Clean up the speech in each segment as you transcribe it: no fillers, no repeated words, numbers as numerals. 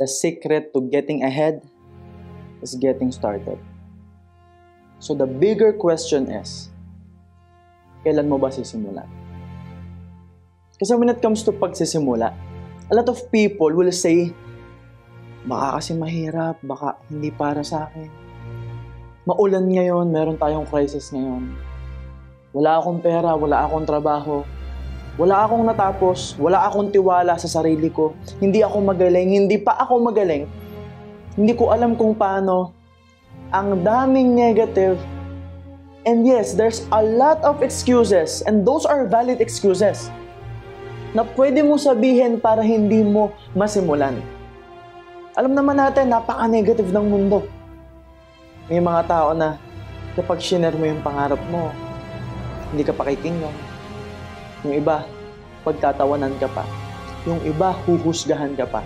The secret to getting ahead is getting started. So the bigger question is, kailan mo ba sisimulan? Kasi when it comes to pagsisimula, a lot of people will say, baka kasi mahirap, baka hindi para sa akin. Maulan ngayon, meron tayong crisis ngayon. Wala akong pera, wala akong trabaho. Wala akong natapos, wala akong tiwala sa sarili ko. Hindi ako magaling, hindi pa ako magaling. Hindi ko alam kung paano. Ang daming negative. And yes, there's a lot of excuses. And those are valid excuses na pwede mo sabihin para hindi mo masimulan. Alam naman natin, napaka-negative ng mundo. May mga tao na kapag shiner mo yung pangarap mo, hindi ka pakikinggan. Yung iba, pagtatawanan ka pa. Yung iba, huhusgahan ka pa.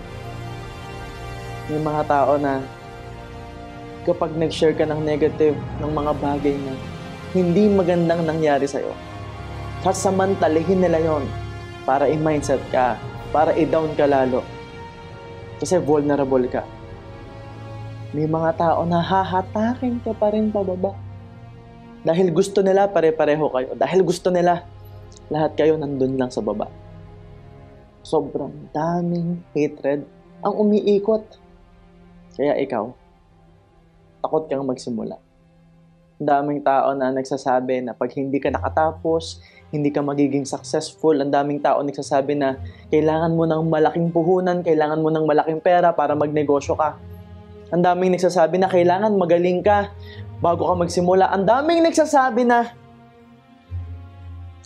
May mga tao na kapag nag-share ka ng negative, ng mga bagay na hindi magandang nangyari sa'yo, sasamantalihin nila yon para i-mindset ka, para i-down ka lalo. Kasi vulnerable ka. May mga tao na hahatakin ka pa rin pababa. Dahil gusto nila pare-pareho kayo. Dahil gusto nila lahat kayo nandun lang sa baba. Sobrang daming hatred ang umiikot. Kaya ikaw, takot kang magsimula. Daming tao na nagsasabi na pag hindi ka nakatapos, hindi ka magiging successful. Ang daming tao nagsasabi na kailangan mo ng malaking puhunan, kailangan mo ng malaking pera para magnegosyo ka. Ang daming nagsasabi na kailangan magaling ka bago ka magsimula. Ang daming nagsasabi na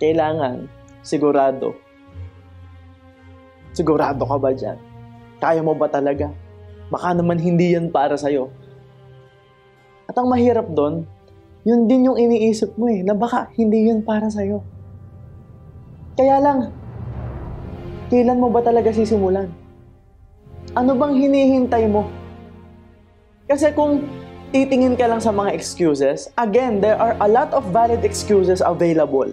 kailangan sigurado. Sigurado ka ba dyan? Kaya mo ba talaga? Baka naman hindi yan para sa'yo. At ang mahirap doon, yun din yung iniisip mo na baka hindi yun para sa'yo. Kaya lang, kailan mo ba talaga sisimulan? Ano bang hinihintay mo? Kasi kung titingin ka lang sa mga excuses, again, there are a lot of valid excuses available.